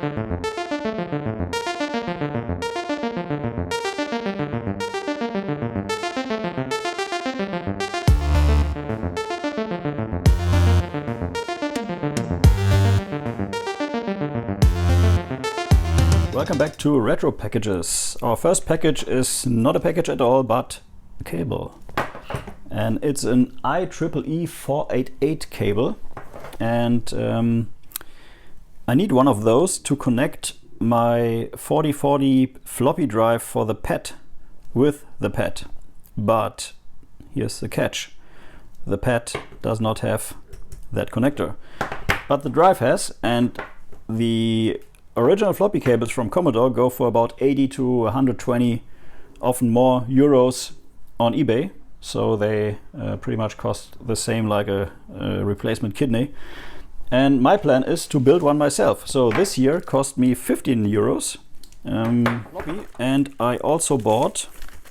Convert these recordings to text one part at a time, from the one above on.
Welcome back to RetroPackages. Our first package is not a package at all, but a cable. And it's an IEEE 488 cable. And I need one of those to connect my 4040 floppy drive for the PET with the PET. But here's the catch. The PET does not have that connector. But the drive has, and the original floppy cables from Commodore go for about 80 to 120, often more, euros on eBay. So they pretty much cost the same like a replacement kidney. And my plan is to build one myself. So this here cost me 15 euros. And I also bought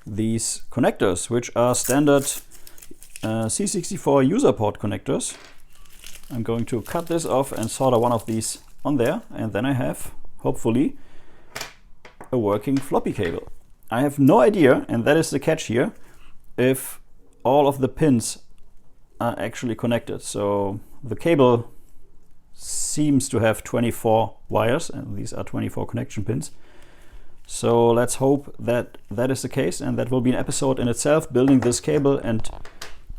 these connectors, which are standard C64 user port connectors. I'm going to cut this off and solder one of these on there, and then I have, hopefully, a working floppy cable. I have no idea, and that is the catch here, if all of the pins are actually connected. So the cable seems to have 24 wires, and these are 24 connection pins. So let's hope that that is the case, and that will be an episode in itself, building this cable and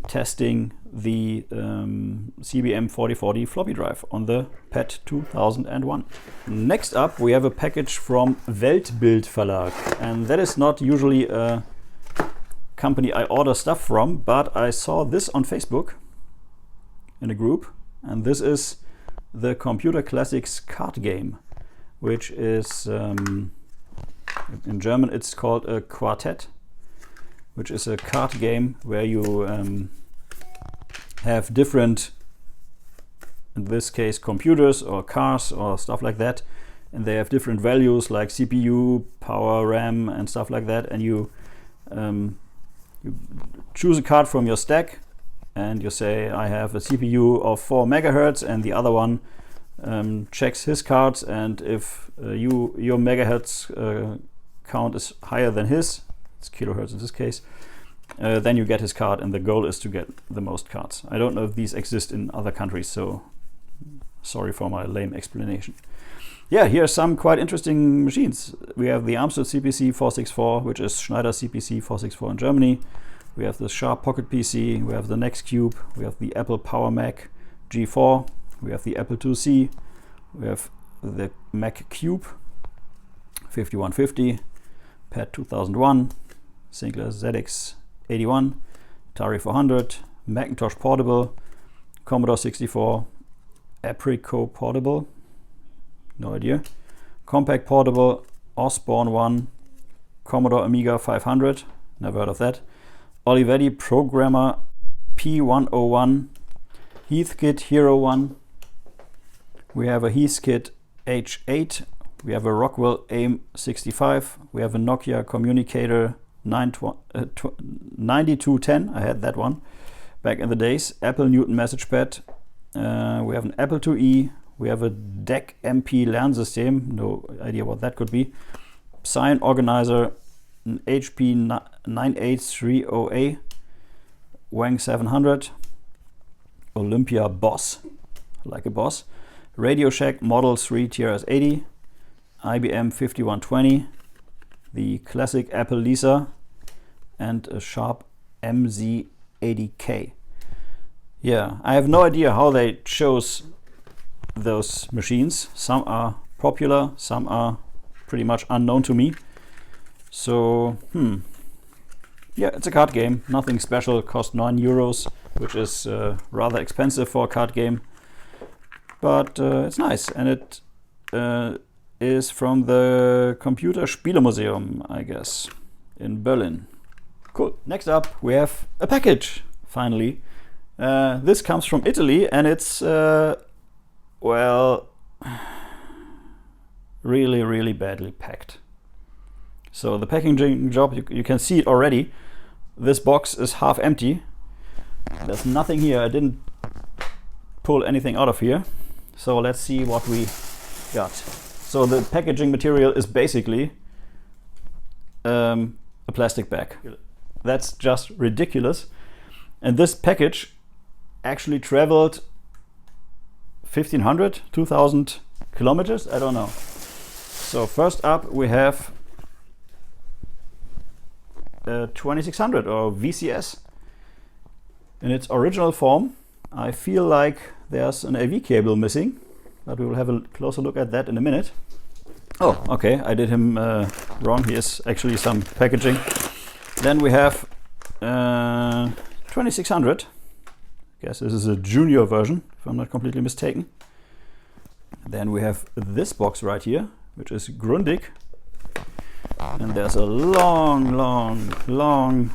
testing the CBM 4040 floppy drive on the PET 2001. Next up we have a package from Weltbild Verlag, and that is not usually a company I order stuff from, but I saw this on Facebook in a group, and this is the Computer Classics card game, which is in German it's called a quartet, which is a card game where you have different, in this case, computers or cars or stuff like that, and they have different values like CPU, power, RAM, and stuff like that. And you choose a card from your stack, and you say, I have a CPU of 4 megahertz, and the other one checks his cards, and if your megahertz count is higher than his, it's kilohertz in this case, then you get his card, and the goal is to get the most cards. I don't know if these exist in other countries, so sorry for my lame explanation. Yeah, here are some quite interesting machines. We have the Amstrad CPC 464, which is Schneider CPC 464 in Germany. We have the Sharp Pocket PC, we have the Nextcube, we have the Apple Power Mac G4, we have the Apple IIc, we have the Mac Cube 5150, PET 2001, Sinclair ZX81, Atari 400, Macintosh Portable, Commodore 64, Aprico Portable, no idea, Compact Portable, Osborne 1, Commodore Amiga 500, never heard of that, Olivetti Programmer P101, Heathkit Hero 1, we have a Heathkit H8, we have a Rockwell AIM65, we have a Nokia Communicator 9210, I had that one back in the days, Apple Newton Message Pad, we have an Apple IIe, we have a DEC MP Lernsystem, no idea what that could be, Sign Organizer, an HP 9830A, Wang 700, Olympia Boss, like a boss, Radio Shack Model 3 TRS-80, IBM 5120, the classic Apple Lisa, and a Sharp MZ80K. Yeah, I have no idea how they chose those machines. Some are popular, some are pretty much unknown to me. So, yeah, it's a card game, nothing special, cost 9 euros, which is rather expensive for a card game. But it's nice, and it is from the Computer Spielemuseum, I guess, in Berlin. Cool. Next up, we have a package, finally. This comes from Italy, and it's, well, really, really badly packed. So the packaging job, you can see it already. This box is half empty. There's nothing here. I didn't pull anything out of here. So let's see what we got. So the packaging material is basically a plastic bag. That's just ridiculous. And this package actually traveled 1,500, 2,000 kilometers, I don't know. So first up we have 2600 or VCS in its original form. I feel like there's an AV cable missing, but we will have a closer look at that in a minute. Oh, okay, I did him wrong. Here's actually some packaging. Then we have 2600. I guess this is a junior version, if I'm not completely mistaken. Then we have this box right here, which is Grundig. And there's a long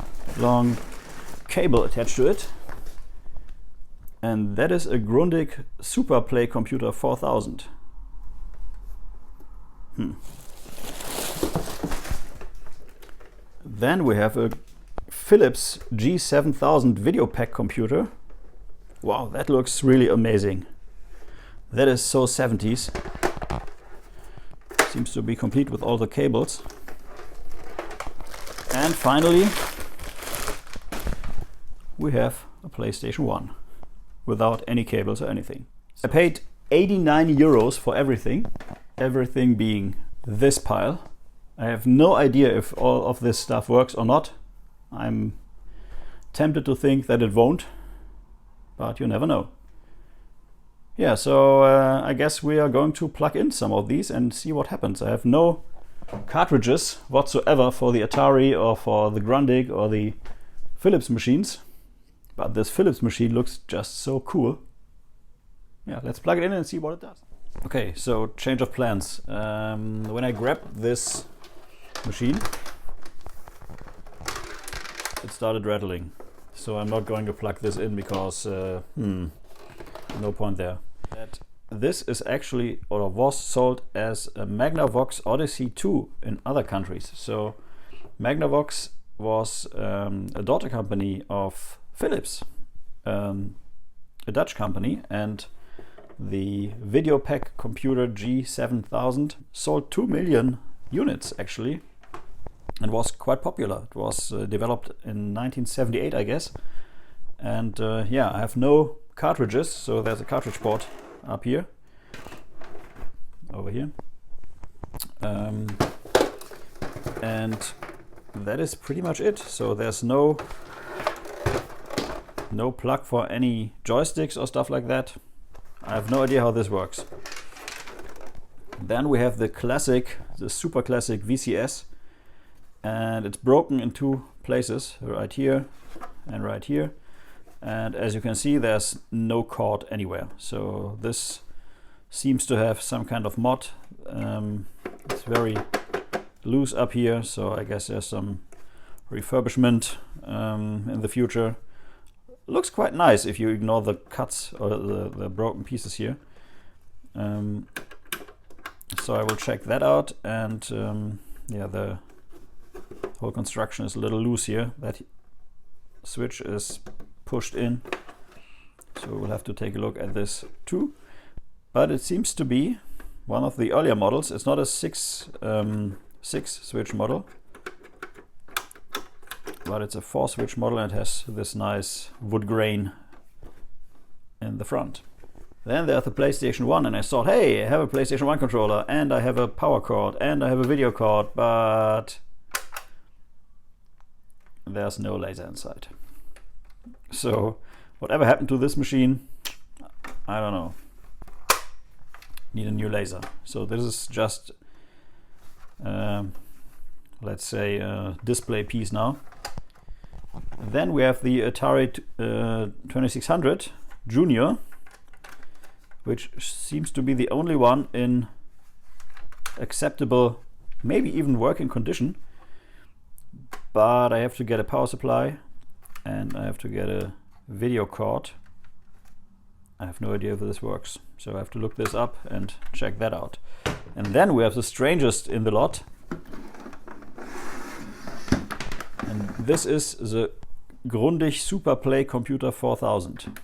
cable attached to it. And that is a Grundig Superplay computer 4000. Then we have a Philips G7000 Videopac computer. Wow, that looks really amazing. That is so 70s. Seems to be complete with all the cables. And finally, we have a PlayStation 1 without any cables or anything. I paid 89 euros for everything being this pile. I have no idea if all of this stuff works or not. I'm tempted to think that it won't, but you never know. Yeah, so I guess we are going to plug in some of these and see what happens. I have no cartridges whatsoever for the Atari or for the Grundig or the Philips machines, but this Philips machine looks just so cool. Yeah, let's plug it in and see what it does. Okay, so change of plans. When I grabbed this machine, it started rattling. So I'm not going to plug this in because no point there. This is actually, or was sold as a Magnavox Odyssey 2 in other countries. So Magnavox was a daughter company of Philips, a Dutch company, and the Videopac computer G7000 sold 2 million units actually, and was quite popular. It was developed in 1978, I guess. And yeah, I have no cartridges, so there's a cartridge port up here, over here. And that is pretty much it. So there's no plug for any joysticks or stuff like that. I have no idea how this works. Then we have the classic, the super classic VCS, and it's broken in two places, right here and right here. And as you can see, there's no cord anywhere. So this seems to have some kind of mod. It's very loose up here, so I guess there's some refurbishment in the future. Looks quite nice if you ignore the cuts or the broken pieces here. So I will check that out. And yeah, the whole construction is a little loose here. That switch is pushed in, so we'll have to take a look at this too. But it seems to be one of the earlier models. It's not a six switch model, but it's a 4 switch model, and it has this nice wood grain in the front. Then there's the PlayStation 1, and I thought, hey, I have a PlayStation 1 controller, and I have a power cord, and I have a video cord, but there's no laser inside. So whatever happened to this machine, I don't know. Need a new laser. So this is just let's say a display piece now. Then we have the Atari 2600 Junior, which seems to be the only one in acceptable, maybe even working condition. But I have to get a power supply, and I have to get a video card. I have no idea if this works, so I have to look this up and check that out. And then we have the strangest in the lot, and this is the Grundig Superplay Computer 4000.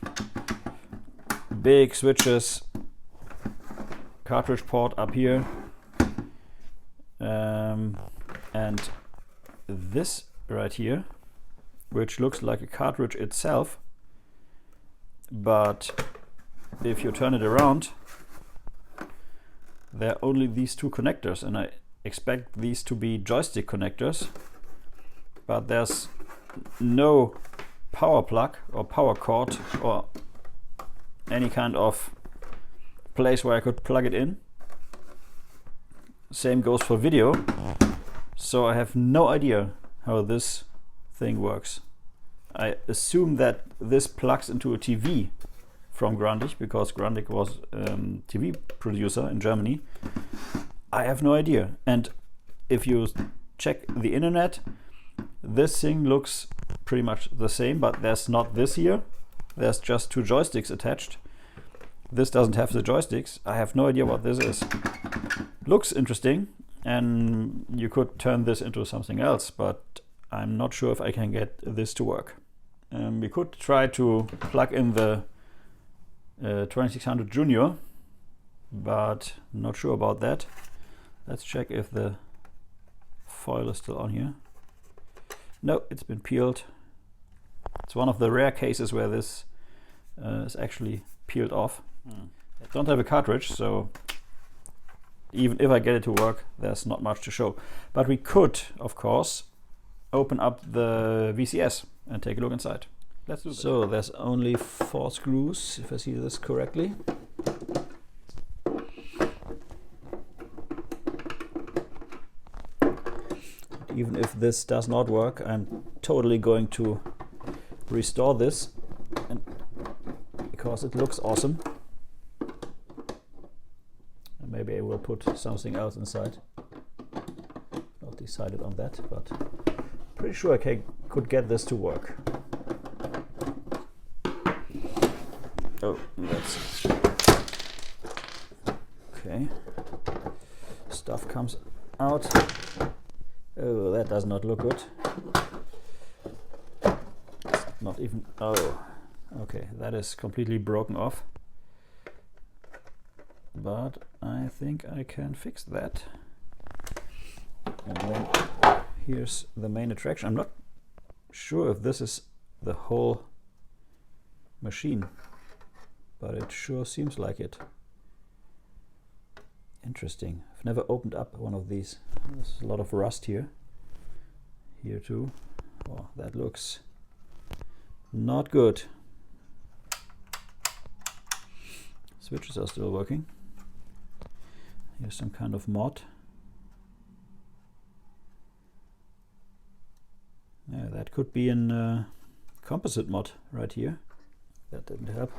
Big switches, cartridge port up here, and this right here, which looks like a cartridge itself, but if you turn it around, there are only these two connectors, and I expect these to be joystick connectors, but there's no power plug or power cord or any kind of place where I could plug it in. Same goes for video, so I have no idea how this thing works. I assume that this plugs into a TV from Grundig, because Grundig was TV producer in Germany. I have no idea. And if you check the internet, this thing looks pretty much the same, but there's not this here. There's just two joysticks attached. This doesn't have the joysticks. I have no idea what this is. Looks interesting, and you could turn this into something else, but I'm not sure if I can get this to work. We could try to plug in the 2600 Junior, but not sure about that. Let's check if the foil is still on here. No, it's been peeled. It's one of the rare cases where this is actually peeled off. I don't have a cartridge, so even if I get it to work, there's not much to show. But we could, of course, open up the VCS and take a look inside. Let's do that. So there's only 4 screws, if I see this correctly. Even if this does not work, I'm totally going to restore this, and because it looks awesome. And maybe I will put something else inside. Not decided on that, but pretty sure I could get this to work. Oh, that's okay. Stuff comes out. Oh, that does not look good. It's not even. Oh, okay, that is completely broken off. But I think I can fix that. And then here's the main attraction. I'm not sure if this is the whole machine, but it sure seems like it. Interesting. I've never opened up one of these. There's a lot of rust here. Here too. Oh, that looks not good. Switches are still working. Here's some kind of mod. Yeah, that could be a composite mod right here. That didn't help.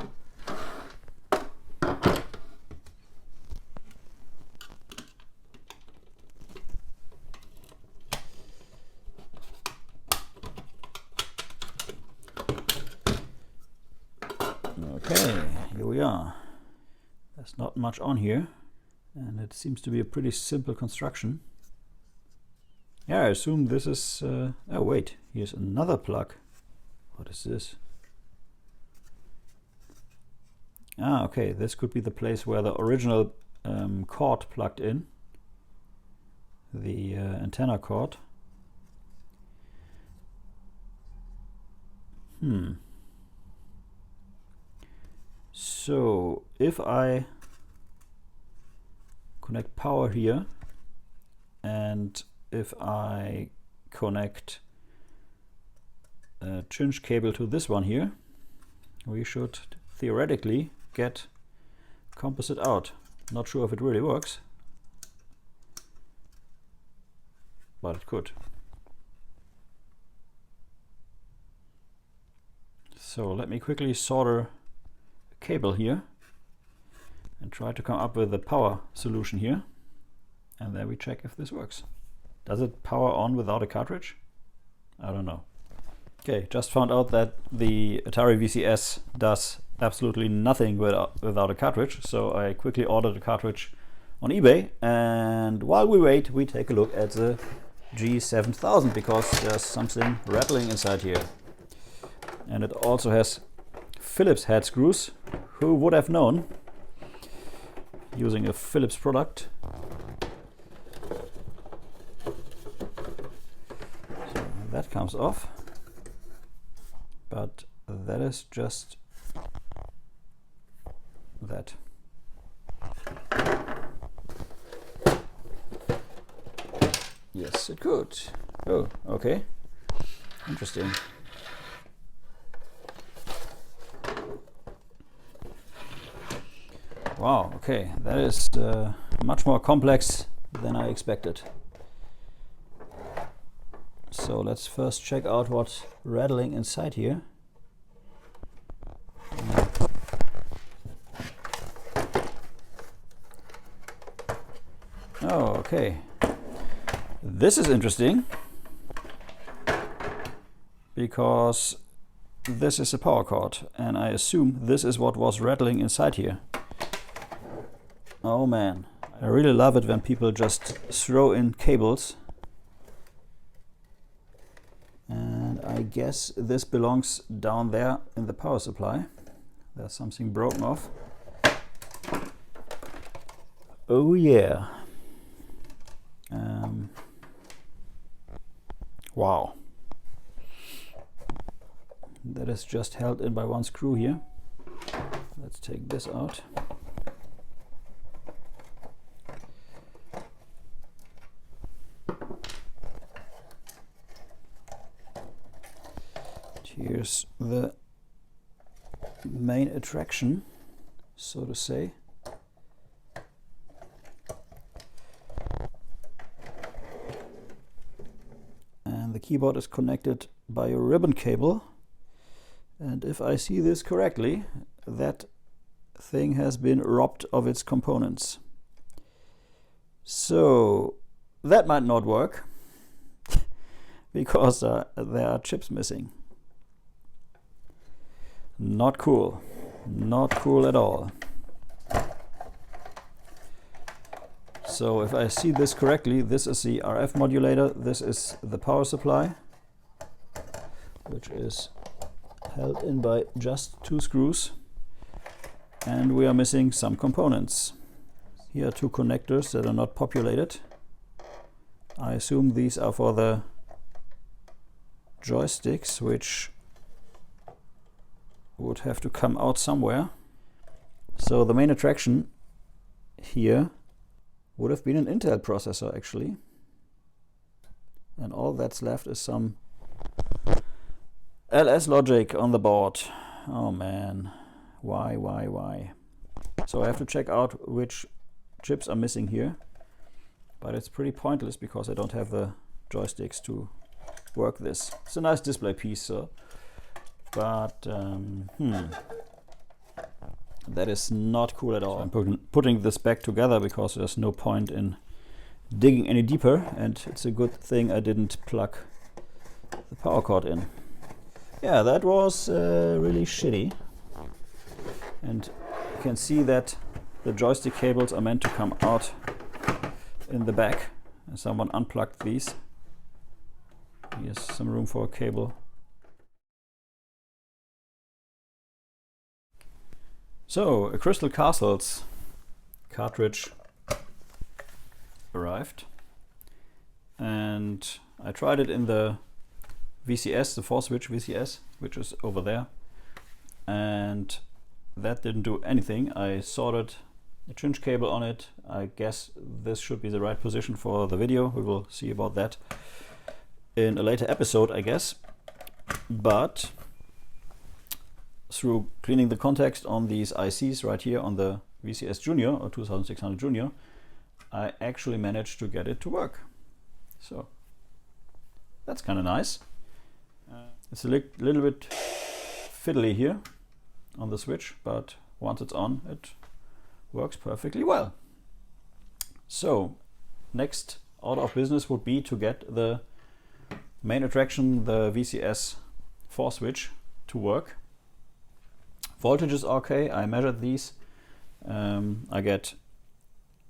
Okay, here we are. There's not much on here, and it seems to be a pretty simple construction. Yeah, I assume this is... oh wait, here's another plug. What is this? Ah, okay, this could be the place where the original cord plugged in. The antenna cord. So if I connect power here, and if I connect a cinch cable to this one here, we should theoretically get composite out. Not sure if it really works, but it could. So let me quickly solder a cable here and try to come up with a power solution here, and then we check if this works. Does it power on without a cartridge? I don't know. Okay, just found out that the Atari VCS does absolutely nothing without a cartridge, so I quickly ordered a cartridge on eBay, and while we wait, we take a look at the G7000, because there's something rattling inside here. And it also has Phillips head screws. Who would have known, using a Phillips product? that comes off, but that is just that. Yes, it could. Oh, okay. Interesting. Wow, okay, that is much more complex than I expected. So let's first check out what's rattling inside here. Oh, okay. This is interesting because this is a power cord, and I assume this is what was rattling inside here. Oh man, I really love it when people just throw in cables. And I guess this belongs down there in the power supply. There's something broken off. Oh yeah. Wow. That is just held in by one screw here. Let's take this out. Here's the main attraction, so to say. And the keyboard is connected by a ribbon cable. And if I see this correctly, that thing has been robbed of its components. So that might not work because there are chips missing. Not cool. Not cool at all. So if I see this correctly, this is the RF modulator, this is the power supply, which is held in by just two screws, and we are missing some components. Here are two connectors that are not populated. I assume these are for the joysticks, which would have to come out somewhere. So the main attraction here would have been an Intel processor actually, and all that's left is some LS logic on the board. Oh man, why? So I have to check out which chips are missing here, but it's pretty pointless because I don't have the joysticks to work this. It's a nice display piece, so but that is not cool at all. So I'm putting this back together because there's no point in digging any deeper, and it's a good thing I didn't plug the power cord in. Yeah, that was really shitty. And you can see that the joystick cables are meant to come out in the back, and someone unplugged these. Here's some room for a cable. So, a Crystal Castles cartridge arrived, and I tried it in the VCS, the 4-switch VCS, which is over there, and that didn't do anything. I soldered a cinch cable on it. I guess this should be the right position for the video. We will see about that in a later episode, I guess. But through cleaning the context on these ICs right here on the VCS Junior or 2600 Junior, I actually managed to get it to work. So that's kind of nice. It's a little bit fiddly here on the switch, but once it's on, it works perfectly well. So next order of business would be to get the main attraction, the VCS 4-switch, to work. Voltage is okay. I measured these. I get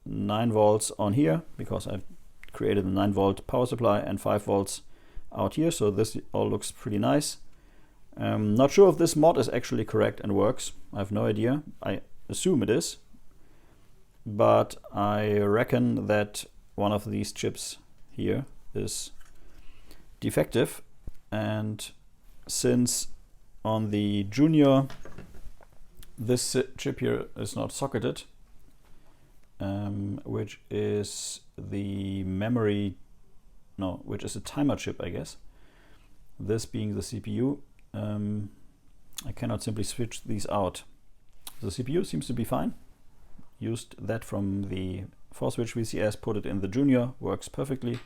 9 volts on here because I created a 9 volt power supply and 5 volts out here, so this all looks pretty nice. Not sure if this mod is actually correct and works. I have no idea. I assume it is, but I reckon that one of these chips here is defective, And since on the Junior this chip here is not socketed, which is the memory, no, which is a timer chip, I guess, this being the CPU, I cannot simply switch these out. The CPU seems to be fine. Used that from the 4-switch VCS, put it in the Junior, works perfectly.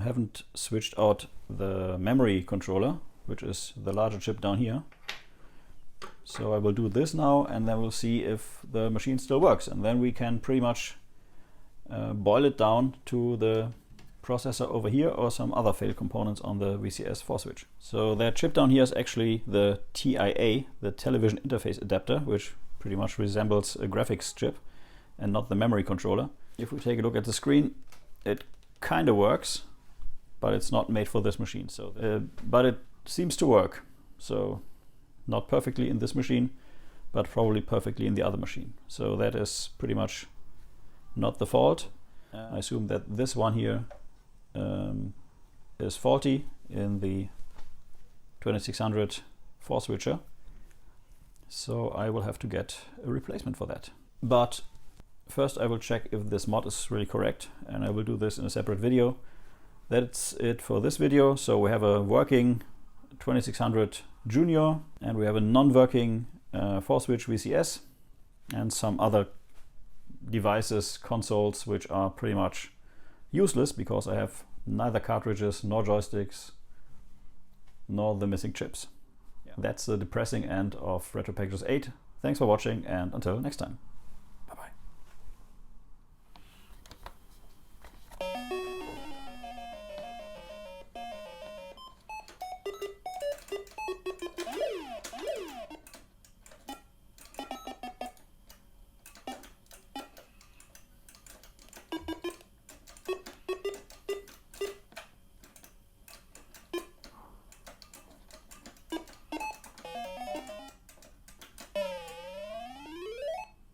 Haven't switched out the memory controller, which is the larger chip down here. So I will do this now, and then we'll see if the machine still works, and then we can pretty much boil it down to the processor over here or some other failed components on the VCS 4-switch. So that chip down here is actually the TIA, the television interface adapter, which pretty much resembles a graphics chip and not the memory controller. If we take a look at the screen, it kind of works, but it's not made for this machine. So, but it seems to work. So not perfectly in this machine, but probably perfectly in the other machine. So that is pretty much not the fault. I assume that this one here is faulty in the 2600 4-switcher. So I will have to get a replacement for that. But first I will check if this mod is really correct, and I will do this in a separate video. That's it for this video. So we have a working 2600 Junior, and we have a non-working 4-switch VCS, and some other devices, consoles, which are pretty much useless because I have neither cartridges nor joysticks nor the missing chips. Yeah. That's the depressing end of RetroPackages 8. Thanks for watching, and until next time. Bye-bye.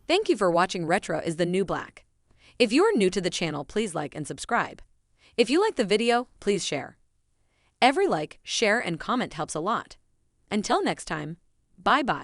Thank you for watching. Retro is the new black. If you are new to the channel, please like and subscribe. If you like the video, please share. Every like, share, and comment helps a lot. Until next time, bye-bye.